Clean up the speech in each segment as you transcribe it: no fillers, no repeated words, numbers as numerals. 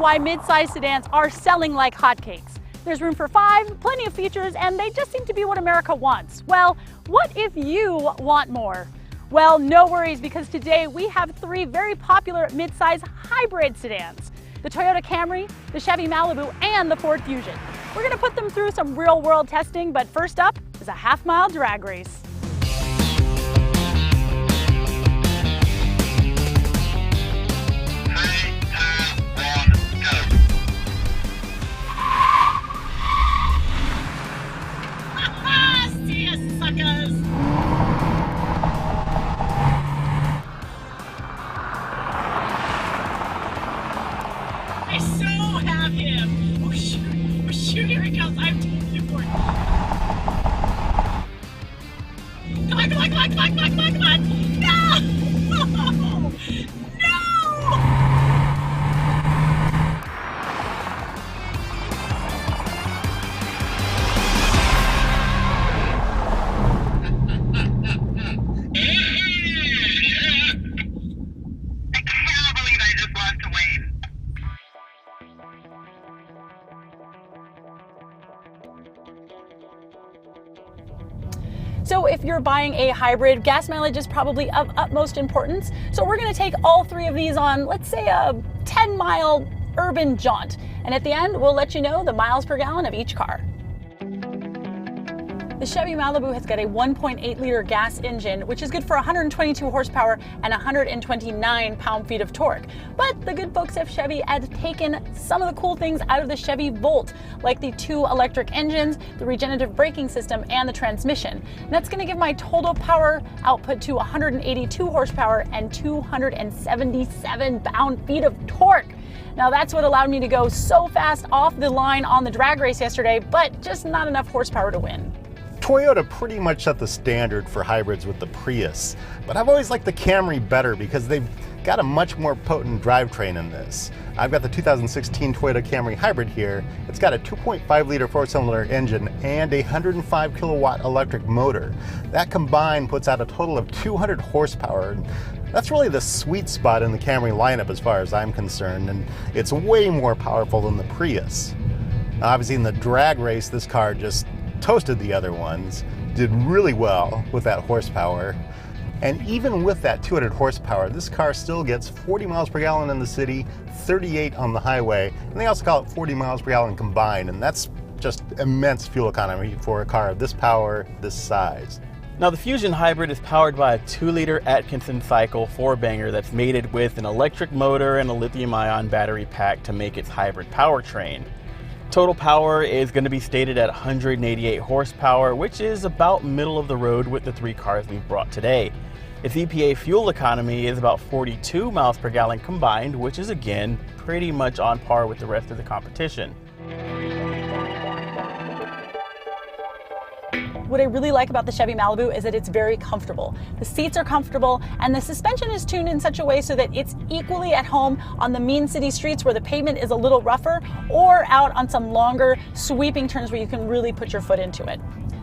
why mid-size sedans are selling like hotcakes. There's room for 5, plenty of features, and they just seem to be what America wants. Well, what if you want more? Well, no worries, because today we have 3 very popular mid-size hybrid sedans: the Toyota Camry, the Chevy Malibu, and the Ford Fusion. We're going to put them through some real-world testing, but first up is a half-mile drag race. Here he comes. I'm taking you for it. Come on, come on, come on, come on, come on, come on, come on. No! I cannot believe I just lost to Wayne. So if you're buying a hybrid, gas mileage is probably of utmost importance. So we're going to take all 3 of these on, let's say, a 10-mile urban jaunt. And at the end, we'll let you know the miles per gallon of each car. The Chevy Malibu has got a 1.8-liter gas engine, which is good for 122 horsepower and 129 pound-feet of torque. But the good folks at Chevy had taken some of the cool things out of the Chevy Volt, like the 2 electric engines, the regenerative braking system, and the transmission. And that's going to give my total power output to 182 horsepower and 277 pound-feet of torque. Now that's what allowed me to go so fast off the line on the drag race yesterday, but just not enough horsepower to win. Toyota pretty much set the standard for hybrids with the Prius, but I've always liked the Camry better because they've got a much more potent drivetrain in this. I've got the 2016 Toyota Camry Hybrid here. It's got a 2.5-liter 4-cylinder engine and a 105 kilowatt electric motor. That combined puts out a total of 200 horsepower. That's really the sweet spot in the Camry lineup as far as I'm concerned, and it's way more powerful than the Prius. Now, obviously in the drag race, this car just toasted the other ones, did really well with that horsepower. And even with that 200 horsepower, this car still gets 40 miles per gallon in the city, 38 on the highway, and they also call it 40 miles per gallon combined, and that's just immense fuel economy for a car of this power, this size. Now the Fusion Hybrid is powered by a 2-liter Atkinson cycle 4-banger that's mated with an electric motor and a lithium-ion battery pack to make its hybrid powertrain. Total power is going to be stated at 188 horsepower, which is about middle of the road with the 3 cars we've brought today. Its EPA fuel economy is about 42 miles per gallon combined, which is again pretty much on par with the rest of the competition. What I really like about the Chevy Malibu is that it's very comfortable. The seats are comfortable, and the suspension is tuned in such a way so that it's equally at home on the mean city streets where the pavement is a little rougher, or out on some longer sweeping turns where you can really put your foot into it.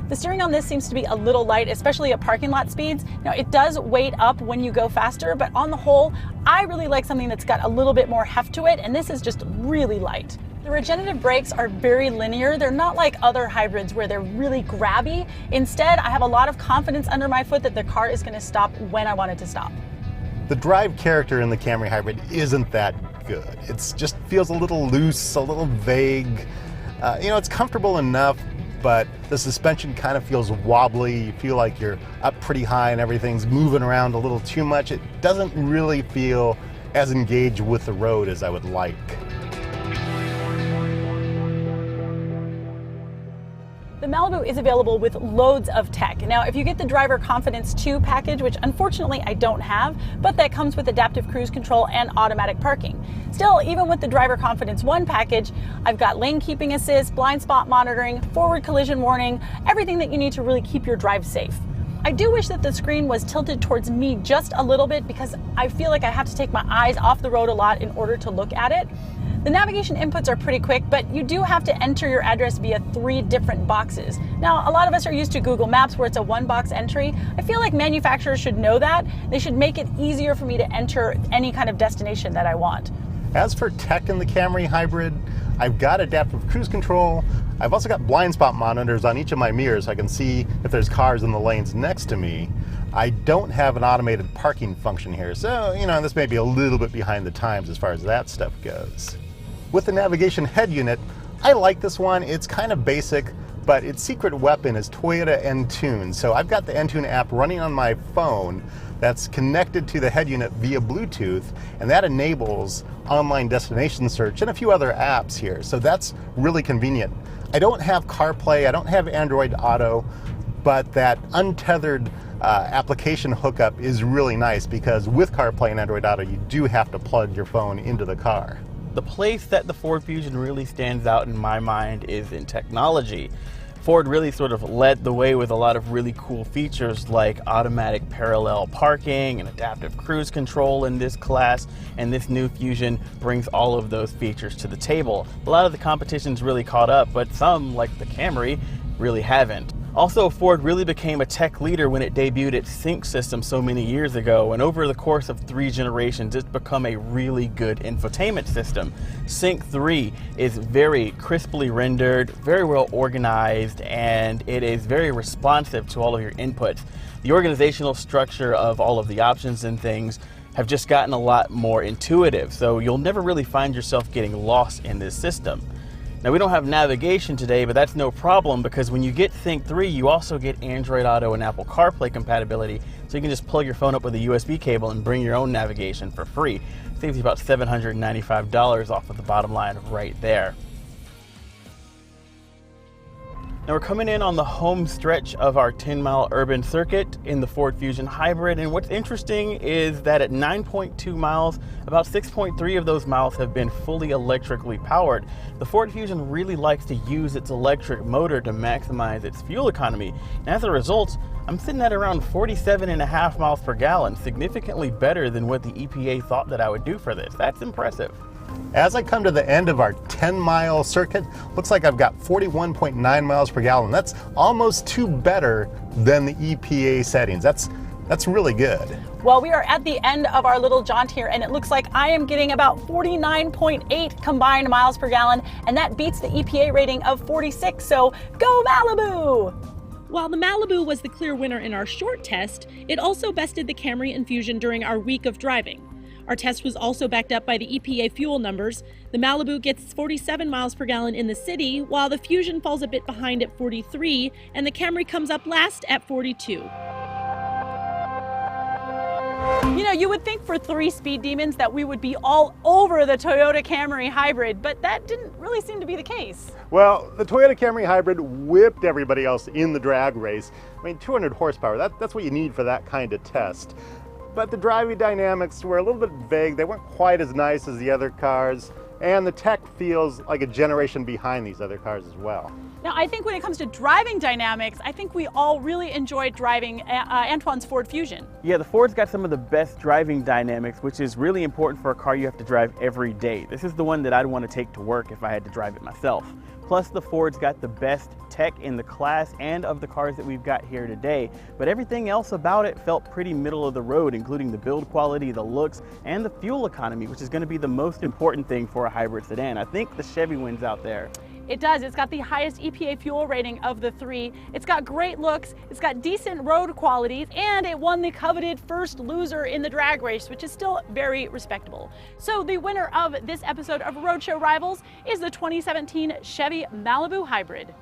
The steering on this seems to be a little light, especially at parking lot speeds. Now it does weight up when you go faster, but on the whole, I really like something that's got a little bit more heft to it, and this is just really light. The regenerative brakes are very linear. They're not like other hybrids where they're really grabby. Instead, I have a lot of confidence under my foot that the car is going to stop when I want it to stop. The drive character in the Camry Hybrid isn't that good. It just feels a little loose, a little vague. It's comfortable enough, but the suspension kind of feels wobbly. You feel like you're up pretty high and everything's moving around a little too much. It doesn't really feel as engaged with the road as I would like. The Malibu is available with loads of tech. Now, if you get the Driver Confidence 2 package, which unfortunately I don't have, but that comes with adaptive cruise control and automatic parking. Still, even with the Driver Confidence 1 package, I've got lane keeping assist, blind spot monitoring, forward collision warning, everything that you need to really keep your drive safe. I do wish that the screen was tilted towards me just a little bit because I feel like I have to take my eyes off the road a lot in order to look at it. The navigation inputs are pretty quick, but you do have to enter your address via 3 different boxes. Now, a lot of us are used to Google Maps where it's a 1-box entry. I feel like manufacturers should know that. They should make it easier for me to enter any kind of destination that I want. As for tech in the Camry Hybrid, I've got adaptive cruise control. I've also got blind spot monitors on each of my mirrors so I can see if there's cars in the lanes next to me. I don't have an automated parking function here, so, this may be a little bit behind the times as far as that stuff goes. With the navigation head unit, I like this one. It's kind of basic, but its secret weapon is Toyota Entune. So I've got the Entune app running on my phone that's connected to the head unit via Bluetooth, and that enables online destination search and a few other apps here. So that's really convenient. I don't have CarPlay, I don't have Android Auto, but that untethered application hookup is really nice because with CarPlay and Android Auto, you do have to plug your phone into the car. The place that the Ford Fusion really stands out in my mind is in technology. Ford really sort of led the way with a lot of really cool features like automatic parallel parking and adaptive cruise control in this class, and this new Fusion brings all of those features to the table. A lot of the competition's really caught up, but some, like the Camry, really haven't. Also, Ford really became a tech leader when it debuted its Sync system so many years ago, and over the course of 3 generations, it's become a really good infotainment system. Sync 3 is very crisply rendered, very well organized, and it is very responsive to all of your inputs. The organizational structure of all of the options and things have just gotten a lot more intuitive, so you'll never really find yourself getting lost in this system. Now, we don't have navigation today, but that's no problem because when you get Sync 3, you also get Android Auto and Apple CarPlay compatibility, so you can just plug your phone up with a USB cable and bring your own navigation for free. It saves you about $795 off of the bottom line right there. Now we're coming in on the home stretch of our 10-mile urban circuit in the Ford Fusion Hybrid, and what's interesting is that at 9.2 miles, about 6.3 of those miles have been fully electrically powered. The Ford Fusion really likes to use its electric motor to maximize its fuel economy, and as a result, I'm sitting at around 47.5 miles per gallon, significantly better than what the EPA thought that I would do for this. That's impressive. As I come to the end of our 10-mile circuit, looks like I've got 41.9 miles per gallon. That's almost 2 better than the EPA settings. That's really good. Well, we are at the end of our little jaunt here, and it looks like I am getting about 49.8 combined miles per gallon, and that beats the EPA rating of 46, so go Malibu! While the Malibu was the clear winner in our short test, it also bested the Camry and Fusion during our week of driving. Our test was also backed up by the EPA fuel numbers. The Malibu gets 47 miles per gallon in the city, while the Fusion falls a bit behind at 43, and the Camry comes up last at 42. You would think for 3 speed demons that we would be all over the Toyota Camry Hybrid, but that didn't really seem to be the case. Well, the Toyota Camry Hybrid whipped everybody else in the drag race. I mean, 200 horsepower, that's what you need for that kind of test. But the driving dynamics were a little bit vague. They weren't quite as nice as the other cars, and the tech feels like a generation behind these other cars as well. Now, I think when it comes to driving dynamics, I think we all really enjoyed driving Antoine's Ford Fusion. Yeah, the Ford's got some of the best driving dynamics, which is really important for a car you have to drive every day. This is the one that I'd want to take to work if I had to drive it myself. Plus, the Ford's got the best tech in the class and of the cars that we've got here today, but everything else about it felt pretty middle of the road, including the build quality, the looks, and the fuel economy, which is going to be the most important thing for a hybrid sedan. I think the Chevy wins out there. It does. It's got the highest EPA fuel rating of the 3. It's got great looks, it's got decent road qualities, and it won the coveted first loser in the drag race, which is still very respectable. So the winner of this episode of Roadshow Rivals is the 2017 Chevy Malibu Hybrid.